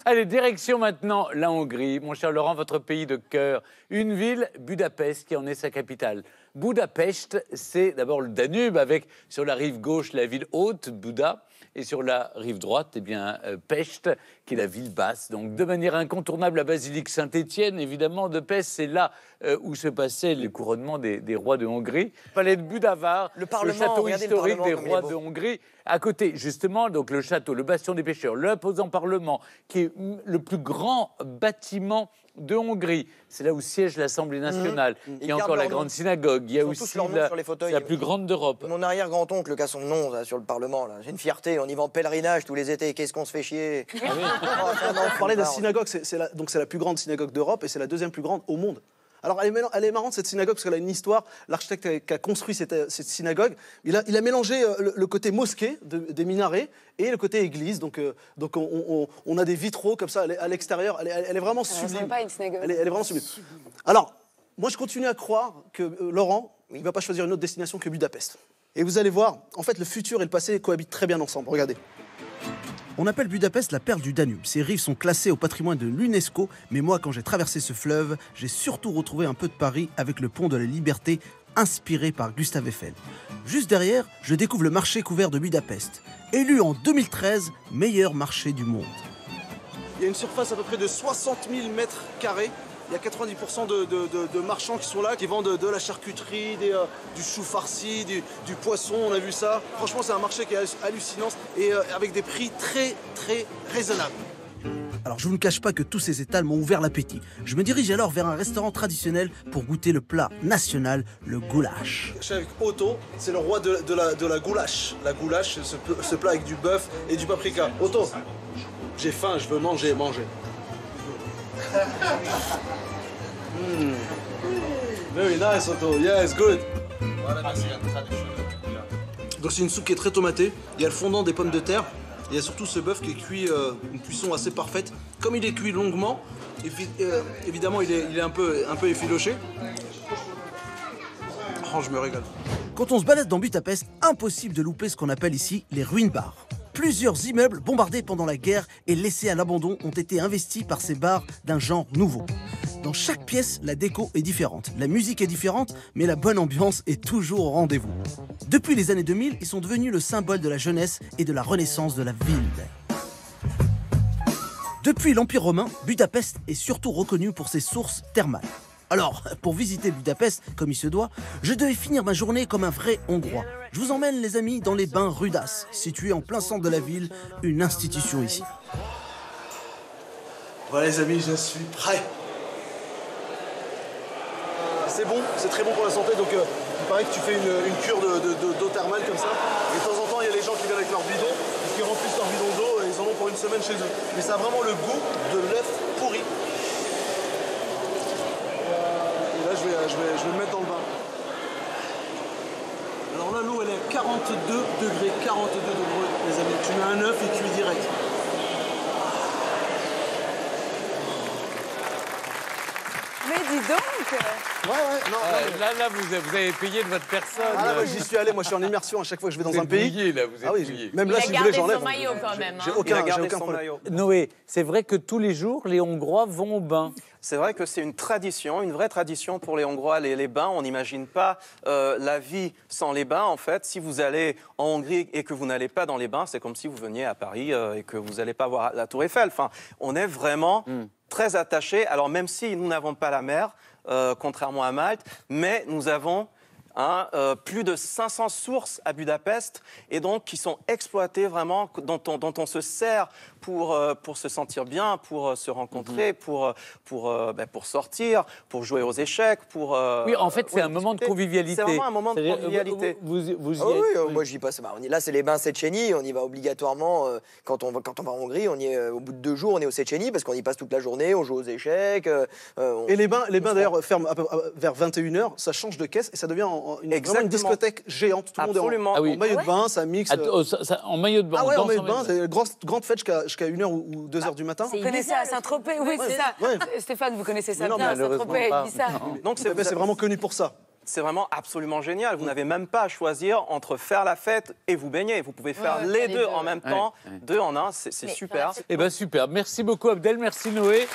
Allez, direction maintenant la Hongrie. Mon cher Laurent, votre pays de cœur. Une ville, Budapest, qui en est sa capitale. Budapest, c'est d'abord le Danube, avec sur la rive gauche la ville haute, Buda, et sur la rive droite, eh bien, Pest, qui est la ville basse. Donc, de manière incontournable, la basilique Saint-Étienne, évidemment, de Pest, c'est là où se passait le couronnement des rois de Hongrie. Palais de Budavar, le château historique des rois de Hongrie. À côté, justement, donc le château, le bastion des pêcheurs, l'imposant Parlement, qui est le plus grand bâtiment de Hongrie. C'est là où siège l'Assemblée nationale. Il y a encore la grande synagogue. Il y a aussi la plus grande d'Europe. Mon arrière-grand-oncle qui a son nom là, sur le Parlement. J'ai une fierté. On y va en pèlerinage tous les étés. Qu'est-ce qu'on se fait chier. On parlait de la synagogue. C'est la plus grande synagogue d'Europe et c'est la deuxième plus grande au monde. Alors, elle est marrante, cette synagogue, parce qu'elle a une histoire. L'architecte qui a construit cette synagogue, il a mélangé le côté mosquée des minarets et le côté église. Donc on a des vitraux comme ça à l'extérieur. Elle est vraiment sublime. Pas une synagogue. Elle est vraiment sublime. Alors, moi, je continue à croire que Laurent, il ne va pas choisir une autre destination que Budapest. Et vous allez voir, en fait, le futur et le passé cohabitent très bien ensemble. Regardez. On appelle Budapest la perle du Danube. Ses rives sont classées au patrimoine de l'UNESCO, mais moi, quand j'ai traversé ce fleuve, j'ai surtout retrouvé un peu de Paris avec le pont de la Liberté, inspiré par Gustave Eiffel. Juste derrière, je découvre le marché couvert de Budapest, élu en 2013 meilleur marché du monde. Il y a une surface à peu près de 60 000 mètres carrés. Il y a 90% de marchands qui sont là, qui vendent de la charcuterie, du chou farci, du poisson, on a vu ça. Franchement, c'est un marché qui est hallucinant et avec des prix très, très raisonnables. Alors, je ne vous cache pas que tous ces étals m'ont ouvert l'appétit. Je me dirige alors vers un restaurant traditionnel pour goûter le plat national, le goulash. Je suis avec Otto, c'est le roi de la goulash. La goulash, c'est ce plat avec du bœuf et du paprika. Otto, j'ai faim, je veux manger. Very nice, Otto. Yes, good. Donc c'est une soupe qui est très tomatée. Il y a le fondant des pommes de terre. Il y a surtout ce bœuf qui est cuit une cuisson assez parfaite. Comme il est cuit longuement, évidemment il est un peu effiloché. Oh, je me régale. Quand on se balade dans Budapest, impossible de louper ce qu'on appelle ici les ruines bars. Plusieurs immeubles bombardés pendant la guerre et laissés à l'abandon ont été investis par ces bars d'un genre nouveau. Dans chaque pièce, la déco est différente, la musique est différente, mais la bonne ambiance est toujours au rendez-vous. Depuis les années 2000, ils sont devenus le symbole de la jeunesse et de la renaissance de la ville. Depuis l'Empire romain, Budapest est surtout reconnu pour ses sources thermales. Alors, pour visiter Budapest, comme il se doit, je devais finir ma journée comme un vrai Hongrois. Je vous emmène, les amis, dans les bains Rudas, situés en plein centre de la ville, une institution ici. Voilà les amis, je suis prêt. C'est bon, c'est très bon pour la santé, donc il paraît que tu fais une cure d'eau thermale comme ça. Et de temps en temps, il y a les gens qui viennent avec leur bidon, qui remplissent leur bidon d'eau et ils en ont pour une semaine chez eux. Mais ça a vraiment le goût de l'œuf pourri. Je vais me mettre dans le bain. Alors là, l'eau, elle est à 42 degrés, les amis. Tu mets un œuf et cuit direct. Mais dis donc. Là, vous avez payé de votre personne. Ah, moi, j'y suis allé, moi je suis en immersion à chaque fois que je vais dans un pays. Mouillé, là, vous êtes mouillé. Même là, si vous voulez, j'enlève. Il a gardé son maillot quand même. J'ai aucun problème. Noé, c'est vrai que tous les jours, les Hongrois vont au bain. C'est vrai que c'est une tradition, une vraie tradition pour les Hongrois, les bains. On n'imagine pas la vie sans les bains, en fait. Si vous allez en Hongrie et que vous n'allez pas dans les bains, c'est comme si vous veniez à Paris et que vous n'allez pas voir la Tour Eiffel. Enfin, on est vraiment très attachés. Alors, même si nous n'avons pas la mer, contrairement à Malte, mais nous avons plus de 500 sources à Budapest et donc qui sont exploitées vraiment, dont on se sert pour se sentir bien, pour se rencontrer, pour sortir, pour jouer aux échecs, pour... Oui, en fait, c'est un moment de convivialité. C'est vraiment un moment de convivialité. Moi, j'y passe. Là, c'est les bains Széchenyi. On y va obligatoirement. Quand on va en Hongrie, on y est, au bout de 2 jours, on est au Széchenyi parce qu'on y passe toute la journée, on joue aux échecs. Et les bains d'ailleurs, ferment vers 21h. Ça change de caisse et ça devient vraiment une discothèque géante. Tout le monde est en maillot de bain, ça mixe. En maillot de bain. Ah ouais, en maillot de bain. C'est une grande fête jusqu'à 1h ou 2h du matin. Vous connaissez à Saint-Tropez, oui, c'est ça. Stéphane, vous connaissez ça bien, Saint-Tropez, Ibiza. Donc c'est vraiment connu pour ça. c'est vraiment absolument génial. Vous n'avez même pas à choisir entre faire la fête et vous baigner. Vous pouvez faire les deux en même temps, 2 en 1, c'est super. Eh bien, super. Merci beaucoup, Abdel. Merci, Noé.